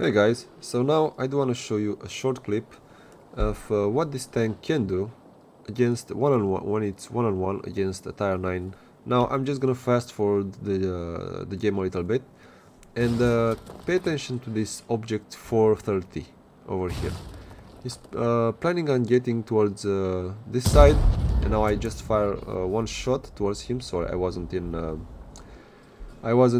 Hey guys, so now I do want to show you a short clip of what this tank can do against one-on-one when it's one-on-one against a tier 9. Now I'm just gonna fast forward the game a little bit and pay attention to this object 430 over here. He's planning on getting towards this side, and now I just fire one shot towards him. Sorry, I wasn't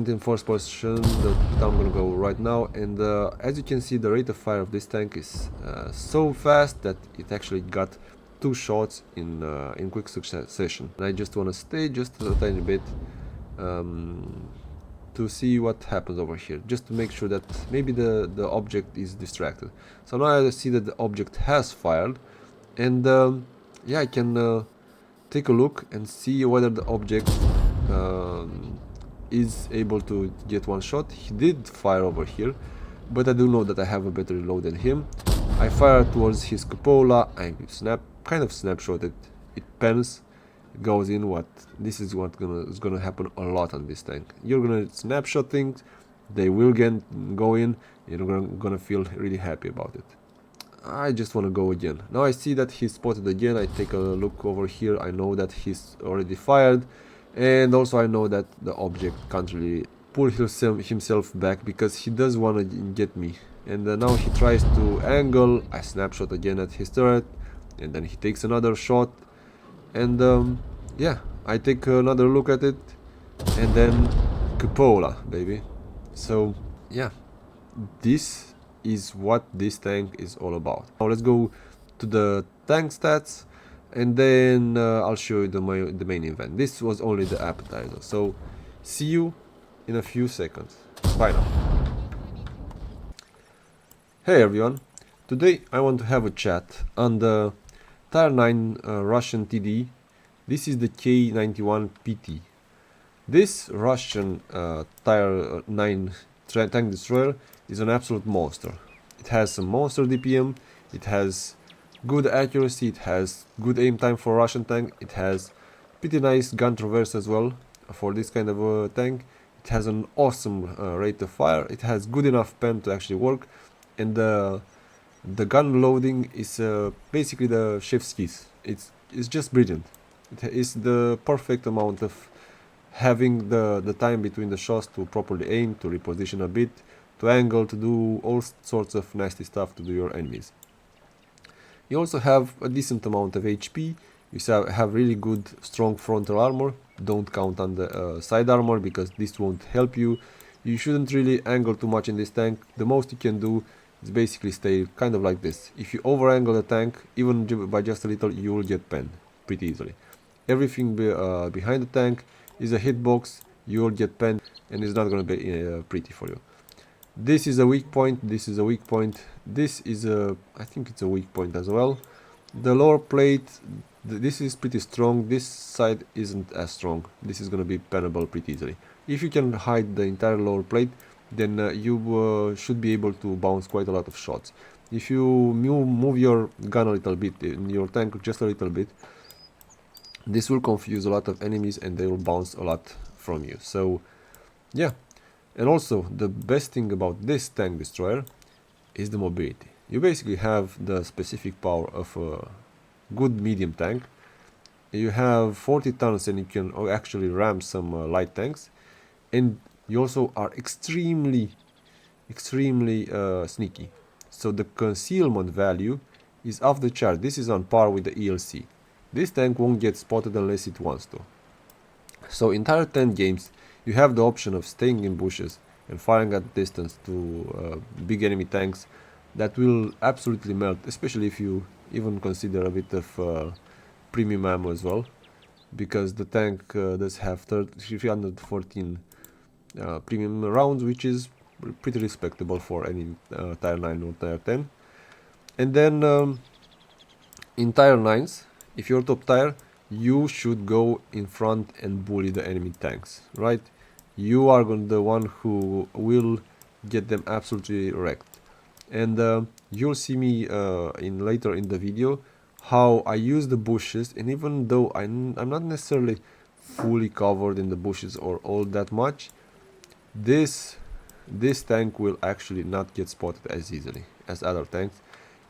in first position, that I'm gonna go right now, and as you can see, the rate of fire of this tank is so fast that it actually got 2 shots in quick succession. And I just wanna stay just a tiny bit to see what happens over here, just to make sure that maybe the object is distracted. So now I see that the object has fired, and yeah, I can take a look and see whether the object is able to get one shot. He did fire over here, but I do know that I have a better reload than him. I fire towards his cupola, I kind of snapshot it. It pans, it goes in. This is is gonna happen a lot on this tank. You're gonna snapshot things, they will go in, you're gonna feel really happy about it. I just want to go again. Now I see that he's spotted again. I take a look over here. I know that he's already fired, and also I know that the object can't really pull himself back because he does want to get me. And now he tries to angle. I snapshot again at his turret, and then he takes another shot, and yeah, I take another look at it, and then cupola, baby. So yeah, this is what this tank is all about. Now let's go to the tank stats, and then I'll show you the main event. This was only the appetizer, so see you in a few seconds. Bye now. Hey everyone, today I want to have a chat on the tier 9 Russian TD. This is the K91 PT. This Russian tier 9 tank destroyer is an absolute monster. It has some monster DPM, it has good accuracy, it has good aim time for Russian tank, it has pretty nice gun traverse as well for this kind of a tank. It has an awesome rate of fire, it has good enough pen to actually work, and the gun loading is basically the chef's kiss. It's just brilliant. It is the perfect amount of having the time between the shots to properly aim, to reposition a bit, to angle, to do all sorts of nasty stuff to do your enemies. You also have a decent amount of HP. You have really good strong frontal armor. Don't count on the side armor because this won't help you. You shouldn't really angle too much in this tank. The most you can do is basically stay kind of like this. If you over angle the tank, even by just a little, you will get penned pretty easily. Everything behind the tank is a hitbox, you will get penned, and it's not going to be pretty for you. This is a weak point, this is a weak point, this is I think it's a weak point as well. The lower plate, this is pretty strong, this side isn't as strong. This is going to be pennable pretty easily. If you can hide the entire lower plate, then you should be able to bounce quite a lot of shots. If you move your gun a little bit, in your tank just a little bit, this will confuse a lot of enemies and they will bounce a lot from you. So yeah, and also the best thing about this tank destroyer is the mobility. You basically have the specific power of a good medium tank. You have 40 tons and you can actually ram some light tanks, and you also are extremely sneaky. So the concealment value is off the chart. This is on par with the ELC. This tank won't get spotted unless it wants to. So entire 10 games you have the option of staying in bushes and firing at distance to big enemy tanks that will absolutely melt, especially if you even consider a bit of premium ammo as well, because the tank does have 314 premium rounds, which is pretty respectable for any tier 9 or tier 10. And then in tier 9s, if you're top tier, you should go in front and bully the enemy tanks, right? You are the one who will get them absolutely wrecked. And you'll see me later in the video how I use the bushes, and even though I'm not necessarily fully covered in the bushes or all that much, this this tank will actually not get spotted as easily as other tanks,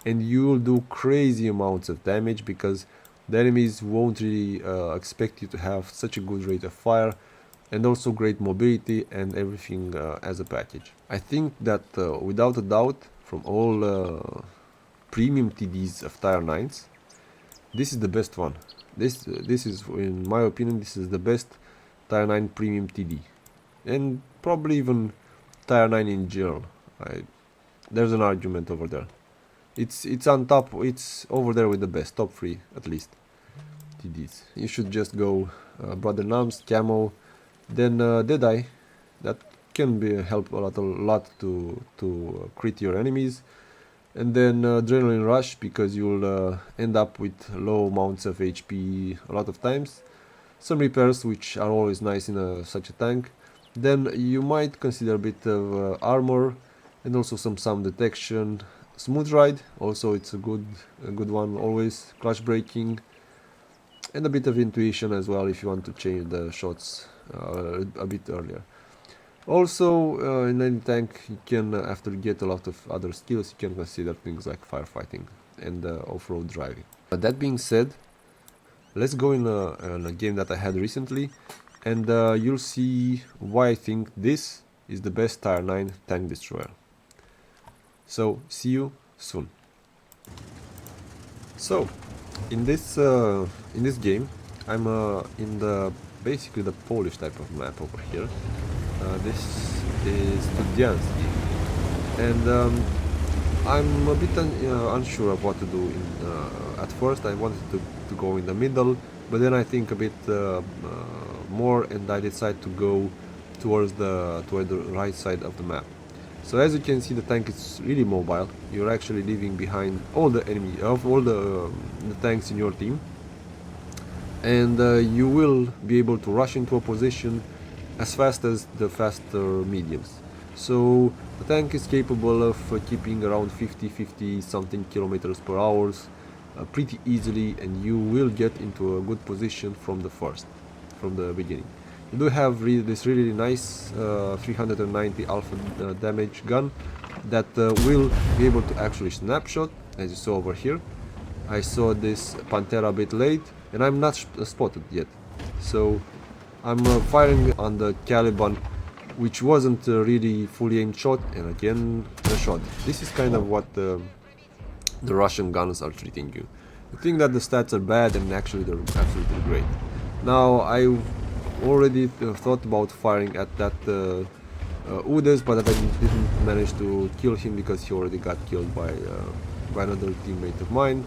and you will do crazy amounts of damage because the enemies won't really expect you to have such a good rate of fire and also great mobility and everything as a package. I think that without a doubt, from all premium TDs of tier 9s, this is the best one. This is, in my opinion, this is the best tier 9 premium TD, and probably even tier 9 in general. There's an argument over there. It's on top. It's over there with the best, top 3 at least TDs. You should just go Brother Nums, Camo, then Deadeye. That can be help a lot to crit your enemies, and then Adrenaline Rush, because you'll end up with low amounts of HP a lot of times. Some repairs, which are always nice in such a tank. Then you might consider a bit of armor and also some sound detection. Smooth Ride, also it's a good one always. Clutch braking and a bit of intuition as well if you want to change the shots a bit earlier. Also in any tank you can, after you get a lot of other skills, you can consider things like firefighting and off-road driving. But that being said, let's go in a game that I had recently, and you'll see why I think this is the best tier 9 tank destroyer. So see you soon. So in this game, I'm in the basically the Polish type of map over here. This is Studianski, and I'm a bit unsure of what to do. At first I wanted to go in the middle, but then I think a bit more, and I decided to go toward the right side of the map. So as you can see, the tank is really mobile. You're actually leaving behind all the tanks in your team, and you will be able to rush into a position as fast as the faster mediums. So the tank is capable of keeping around 50 something kilometers per hour pretty easily, and you will get into a good position from the beginning. You do have this really nice 390 alpha damage gun that will be able to actually snapshot, as you saw over here. I saw this Pantera a bit late, and I'm not spotted yet. So I'm firing on the Caliban, which wasn't really fully aimed shot, and again a shot. This is kind of what the Russian guns are treating you. You think that the stats are bad, and actually they're absolutely great. Now I already thought about firing at that Udes, but I didn't manage to kill him because he already got killed by another teammate of mine.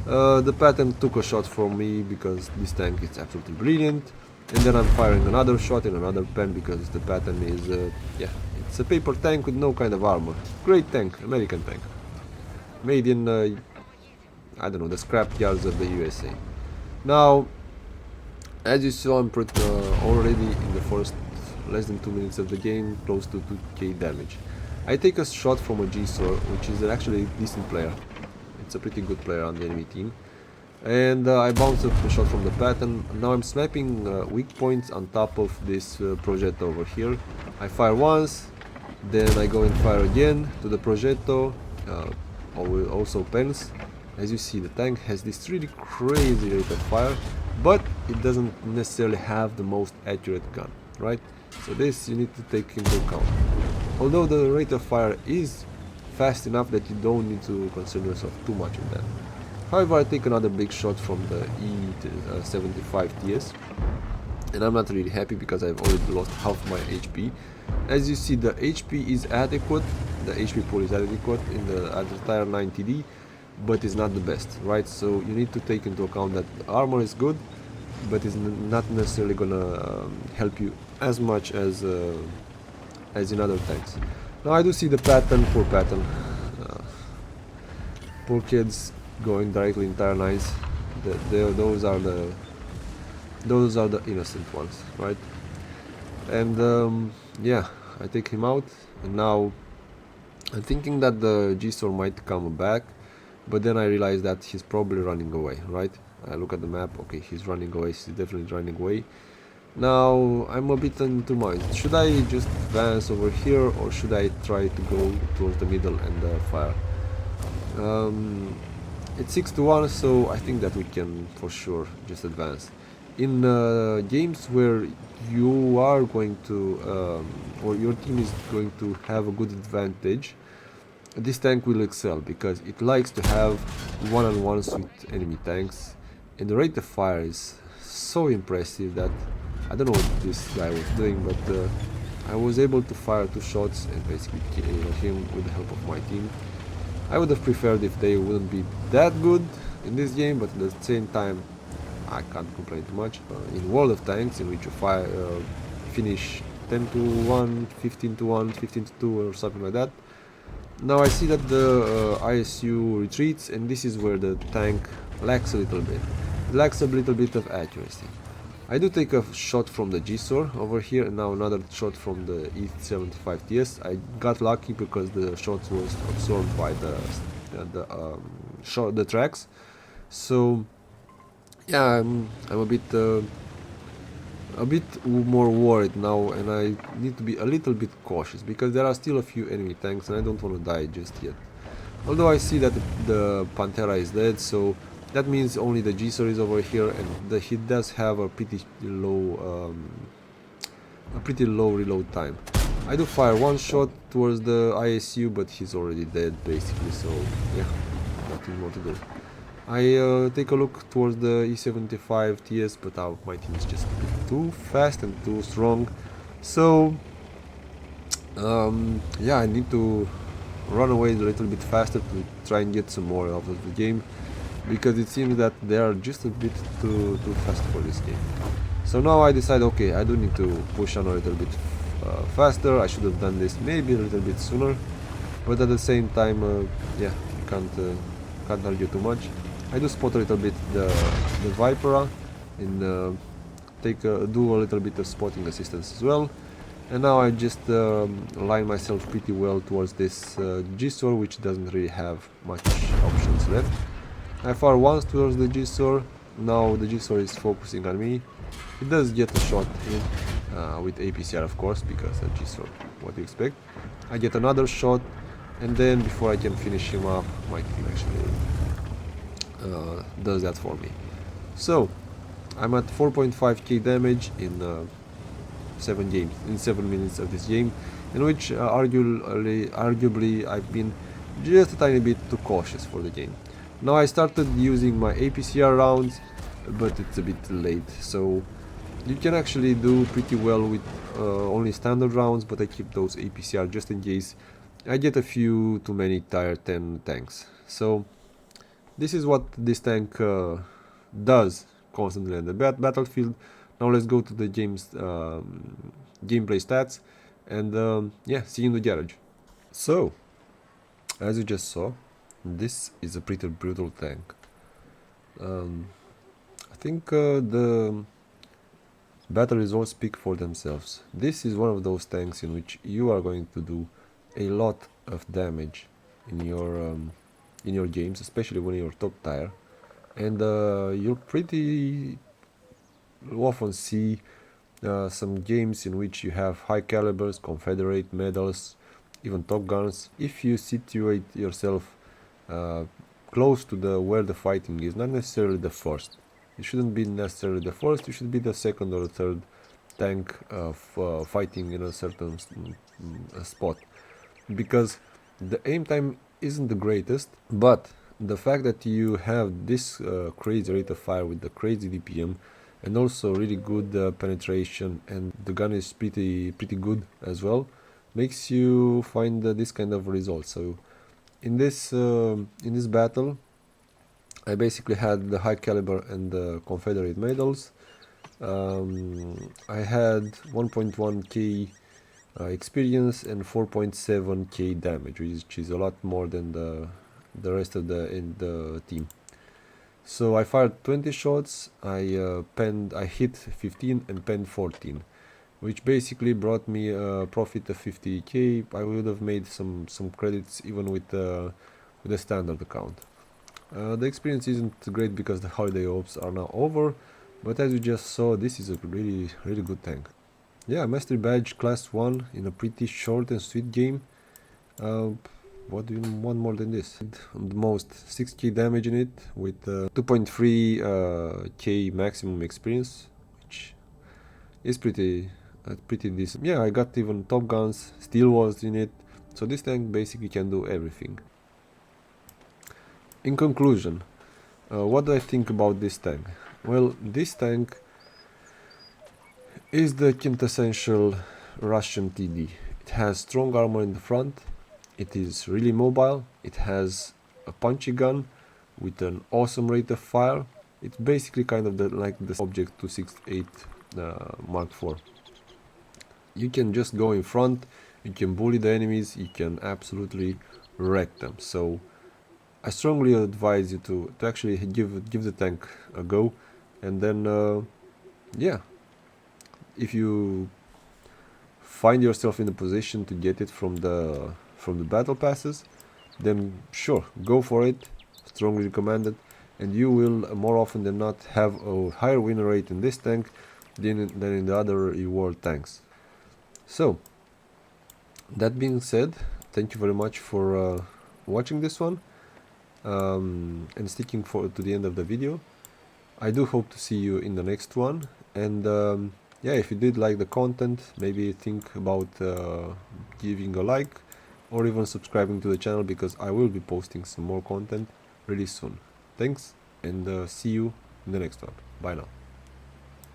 The pattern took a shot from me because this tank is absolutely brilliant, and then I'm firing another shot in another pen because the pattern is yeah, it's a paper tank with no kind of armor. Great tank, American tank, made in I don't know, the scrap yards of the USA. Now, as you saw, I'm already in the first less than 2 minutes of the game, close to 2k damage. I take a shot from a G-Sor, which is actually a decent player. It's a pretty good player on the enemy team. And I bounce up a shot from the pattern. Now I'm sniping weak points on top of this Progetto over here. I fire once, then I go and fire again to the Progetto, also pens. As you see, the tank has this really crazy rate of fire, but it doesn't necessarily have the most accurate gun, right? So this you need to take into account. Although the rate of fire is fast enough that you don't need to concern yourself too much with that. However, I take another big shot from the E75 TS, and I'm not really happy because I've already lost half my HP. As you see, the HP is adequate, the HP pool is adequate in the tier 9 TD, but it's not the best, right? So you need to take into account that the armor is good, but it's not necessarily gonna help you as much as in other tanks. Now I do see the pattern, poor pattern, poor kids going directly in tier 9s. Those are the innocent ones, right? And yeah, I take him out, and now I'm thinking that the G-Sor might come back, but then I realize that he's probably running away, right? I look at the map, okay, he's running away, he's definitely running away. Now I'm a bit in two minds. Should I just advance over here, or should I try to go towards the middle and fire? Um, it's 6 to 1, so I think that we can for sure just advance. In games where you are going to, or your team is going to have a good advantage, this tank will excel because it likes to have one-on-ones with enemy tanks, and the rate of fire is so impressive that I don't know what this guy was doing, but I was able to fire 2 shots and basically kill him with the help of my team. I would have preferred if they wouldn't be that good in this game, but at the same time I can't complain too much. In World of Tanks, in which you finish 10 to 1, 15 to 1, 15 to 2 or something like that. Now I see that the ISU retreats, and this is where the tank lacks a little bit. It lacks a little bit of accuracy. I do take a shot from the G-Sor over here, and now another shot from the E75 TS. I got lucky because the shot was absorbed by the tracks. So yeah, I'm a bit more worried now, and I need to be a little bit cautious because there are still a few enemy tanks and I don't want to die just yet. Although I see that the Pantera is dead, so that means only the G-Sor is over here, and he does have a pretty low reload time. I do fire 1 shot towards the ISU, but he's already dead basically, so yeah, nothing more to do. I take a look towards the E75 TS, but my team is just a bit too fast and too strong. So yeah, I need to run away a little bit faster to try and get some more out of the game, because it seems that they are just a bit too fast for this game. So now I decide, okay, I do need to push on a little bit faster. I should have done this maybe a little bit sooner, but at the same time, yeah, you can't argue too much. I do spot a little bit the Vipera and do a little bit of spotting assistance as well. And now I just line myself pretty well towards this G-Sor, which doesn't really have much options left. I fire once towards the G-Sor. Now the G-Sor is focusing on me. It does get a shot in with APCR, of course, because a G-Sor, what do you expect? I get another shot, and then before I can finish him up, my team actually does that for me. So I'm at 4.5k damage in 7 minutes of this game, in which arguably I've been just a tiny bit too cautious for the game. Now I started using my APCR rounds, but it's a bit late, so you can actually do pretty well with only standard rounds, but I keep those APCR just in case I get a few too many tier 10 tanks. So this is what this tank does constantly on the battlefield. Now let's go to the game's gameplay stats, and yeah, see you in the garage. So, as you just saw, this is a pretty brutal tank. I think the battle results speak for themselves. This is one of those tanks in which you are going to do a lot of damage in your games, especially when you're top tier, and you'll pretty often see some games in which you have high calibers, Confederate medals, even Top Guns. If you situate yourself close to where the fighting is, not necessarily the first. You shouldn't be necessarily the first, you should be the second or third tank fighting in a certain spot, because the aim time isn't the greatest, but the fact that you have this crazy rate of fire with the crazy DPM and also really good penetration, and the gun is pretty good as well, makes you find this kind of results. So in this battle, I basically had the high caliber and the Confederate medals. I had 1.1k experience and 4.7k damage, which is a lot more than the rest of the team. So I fired 20 shots, I hit 15 and penned 14, which basically brought me a profit of 50k. I would have made some credits even with the standard account. The experience isn't great because the holiday ops are now over, But as you just saw, this is a really good tank. Yeah, Mastery Badge class 1 in a pretty short and sweet game. Uh, what do you want more than this? The most 6k damage in it with 2.3k maximum experience, which is pretty decent. Yeah, I got even top guns, steel walls in it, so this tank basically can do everything. In conclusion, what do I think about this tank? Well, this tank is the quintessential Russian TD. It has strong armor in the front, it is really mobile, it has a punchy gun with an awesome rate of fire. It's basically kind of like the Object 268 Mark IV. You can just go in front, you can bully the enemies, you can absolutely wreck them. So I strongly advise you to actually give the tank a go, and then yeah, if you find yourself in a position to get it from the battle passes, then sure, go for it. Strongly recommended, and you will more often than not have a higher win rate in this tank than in the other reward tanks. So that being said, thank you very much for watching this one and sticking to the end of the video. I do hope to see you in the next one, and yeah, if you did like the content, maybe think about giving a like or even subscribing to the channel, because I will be posting some more content really soon. Thanks, and see you in the next one. Bye now.